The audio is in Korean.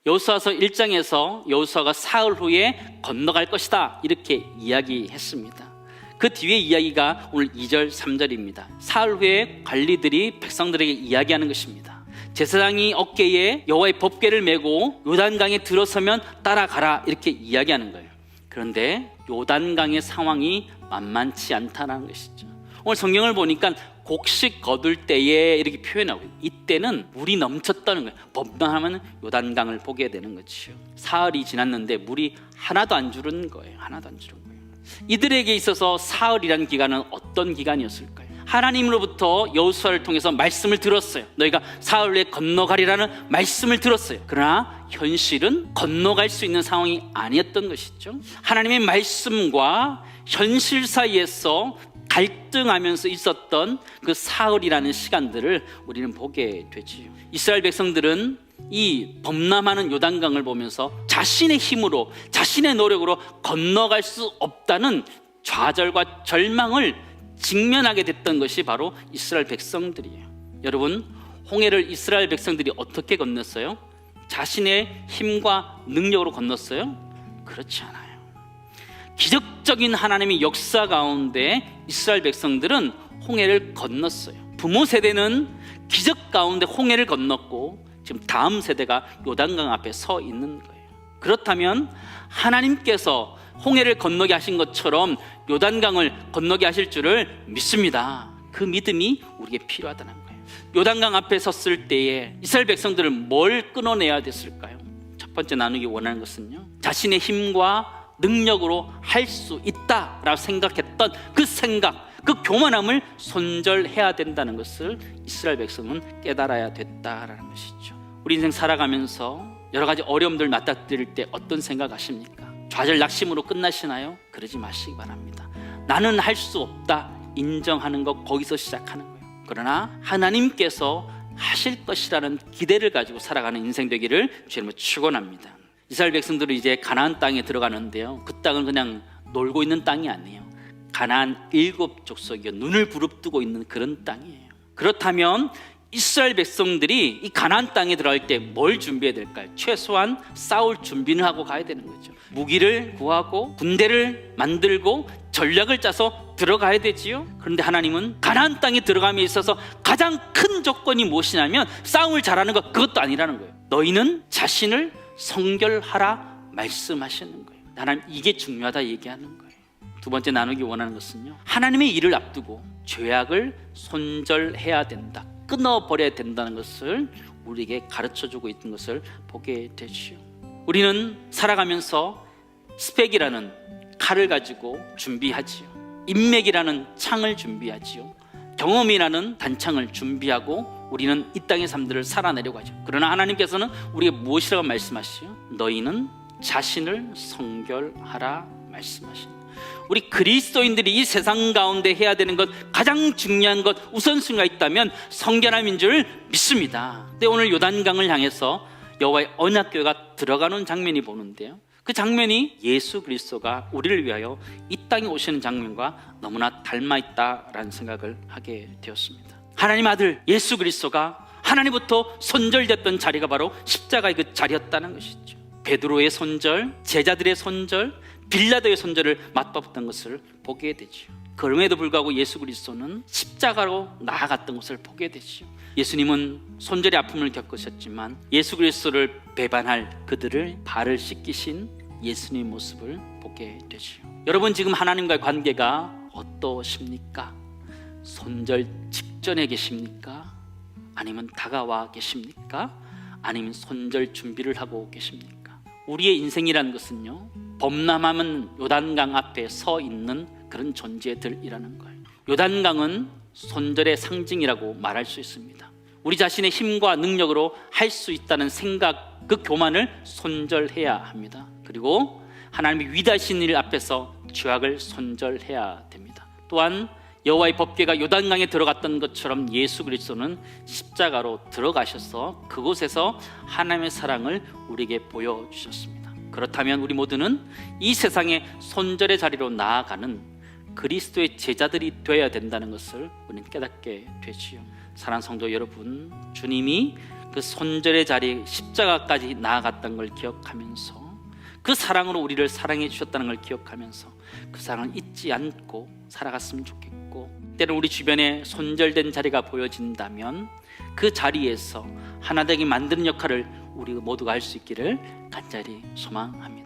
여호수아서 1장에서 여호수아가 사흘 후에 건너갈 것이다 이렇게 이야기했습니다. 그 뒤에 이야기가 오늘 2절 3절입니다. 사흘 후에 관리들이 백성들에게 이야기하는 것입니다. 제사장이 어깨에 여호와의 법궤를 메고 요단강에 들어서면 따라가라 이렇게 이야기하는 거예요. 그런데 요단강의 상황이 만만치 않다는 것이죠. 오늘 성경을 보니까 곡식 거둘 때에 이렇게 표현하고 이때는 물이 넘쳤다는 거예요. 범람하면 요단강을 보게 되는 거죠. 사흘이 지났는데 물이 하나도 안 줄은 거예요. 하나도 안 줄은 거예요. 이들에게 있어서 사흘이라는 기간은 어떤 기간이었을까요? 하나님으로부터 여호수아를 통해서 말씀을 들었어요. 너희가 사흘 후에 건너가리라는 말씀을 들었어요. 그러나 현실은 건너갈 수 있는 상황이 아니었던 것이죠. 하나님의 말씀과 현실 사이에서 갈등하면서 있었던 그 사흘이라는 시간들을 우리는 보게 되지요. 이스라엘 백성들은 이 범람하는 요단강을 보면서 자신의 힘으로, 자신의 노력으로 건너갈 수 없다는 좌절과 절망을 직면하게 됐던 것이 바로 이스라엘 백성들이에요. 여러분, 홍해를 이스라엘 백성들이 어떻게 건넜어요? 자신의 힘과 능력으로 건넜어요? 그렇지 않아요. 기적적인 하나님의 역사 가운데 이스라엘 백성들은 홍해를 건넜어요. 부모 세대는 기적 가운데 홍해를 건넜고 지금 다음 세대가 요단강 앞에 서 있는 거예요. 그렇다면 하나님께서 홍해를 건너게 하신 것처럼 요단강을 건너게 하실 줄을 믿습니다. 그 믿음이 우리에게 필요하다는 거예요. 요단강 앞에 섰을 때에 이스라엘 백성들은 뭘 끊어내야 됐을까요? 첫 번째 나누기 원하는 것은요, 자신의 힘과 능력으로 할 수 있다라고 생각했던 그 생각, 그 교만함을 손절해야 된다는 것을 이스라엘 백성은 깨달아야 됐다라는 것이죠. 우리 인생 살아가면서 여러 가지 어려움들 맞닥뜨릴 때 어떤 생각하십니까? 좌절 낙심으로 끝나시나요? 그러지 마시기 바랍니다. 나는 할 수 없다 인정하는 것, 거기서 시작하는 거예요. 그러나 하나님께서 하실 것이라는 기대를 가지고 살아가는 인생 되기를 주님으로 축원합니다. 이스라엘 백성들은 이제 가나안 땅에 들어가는데요, 그 땅은 그냥 놀고 있는 땅이 아니에요. 가나안 7족속이 눈을 부릅뜨고 있는 그런 땅이에요. 그렇다면 이스라엘 백성들이 이 가나안 땅에 들어갈 때 뭘 준비해야 될까요? 최소한 싸울 준비는 하고 가야 되는 거죠. 무기를 구하고 군대를 만들고 전략을 짜서 들어가야 되지요. 그런데 하나님은 가나안 땅에 들어감에 있어서 가장 큰 조건이 무엇이냐면 싸움을 잘하는 것, 그것도 아니라는 거예요. 너희는 자신을 성결하라 말씀하시는 거예요. 하나님, 이게 중요하다 얘기하는 거예요. 두 번째 나누기 원하는 것은요, 하나님의 일을 앞두고 죄악을 손절해야 된다, 끊어버려야 된다는 것을 우리에게 가르쳐주고 있는 것을 보게 되죠. 우리는 살아가면서 스펙이라는 칼을 가지고 준비하지요. 인맥이라는 창을 준비하지요. 경험이라는 단창을 준비하고 우리는 이 땅의 삶들을 살아내려고 하죠. 그러나 하나님께서는 우리에게 무엇이라고 말씀하시죠? 너희는 자신을 성결하라 말씀하십니다. 우리 그리스도인들이 이 세상 가운데 해야 되는 것, 가장 중요한 것, 우선순위가 있다면 성결함인 줄 믿습니다. 근데 오늘 요단강을 향해서 여호와의 언약궤가 들어가는 장면이 보는데요, 그 장면이 예수 그리스도가 우리를 위하여 이 땅에 오시는 장면과 너무나 닮아있다라는 생각을 하게 되었습니다. 하나님 아들 예수 그리스도가 하나님부터 손절됐던 자리가 바로 십자가의 그 자리였다는 것이죠. 베드로의 손절, 제자들의 손절, 빌라도의 손절을 맞봤던 것을 보게 되죠. 그럼에도 불구하고 예수 그리스도는 십자가로 나아갔던 것을 보게 되죠. 예수님은 손절의 아픔을 겪으셨지만 예수 그리스도를 배반할 그들을 발을 씻기신 예수님의 모습을 보게 되죠. 여러분, 지금 하나님과의 관계가 어떠십니까? 손절 직전에 계십니까? 아니면 다가와 계십니까? 아니면 손절 준비를 하고 계십니까? 우리의 인생이라는 것은요, 범람하면 요단강 앞에 서 있는 그런 존재들이라는 거예요. 요단강은 손절의 상징이라고 말할 수 있습니다. 우리 자신의 힘과 능력으로 할 수 있다는 생각, 그 교만을 손절해야 합니다. 그리고 하나님의 위대하신 일 앞에서 죄악을 손절해야 됩니다. 또한 여호와의 법궤가 요단강에 들어갔던 것처럼 예수 그리스도는 십자가로 들어가셔서 그곳에서 하나님의 사랑을 우리에게 보여주셨습니다. 그렇다면 우리 모두는 이 세상의 손절의 자리로 나아가는 그리스도의 제자들이 되어야 된다는 것을 우리는 깨닫게 되지요. 사랑하는 성도 여러분, 주님이 그 손절의 자리에 십자가까지 나아갔던 걸 기억하면서 그 사랑으로 우리를 사랑해 주셨다는 걸 기억하면서 그 사랑을 잊지 않고 살아갔으면 좋겠고, 때로 우리 주변에 손절된 자리가 보여진다면 그 자리에서 하나 되게 만드는 역할을 우리 모두가 할 수 있기를 간절히 소망합니다.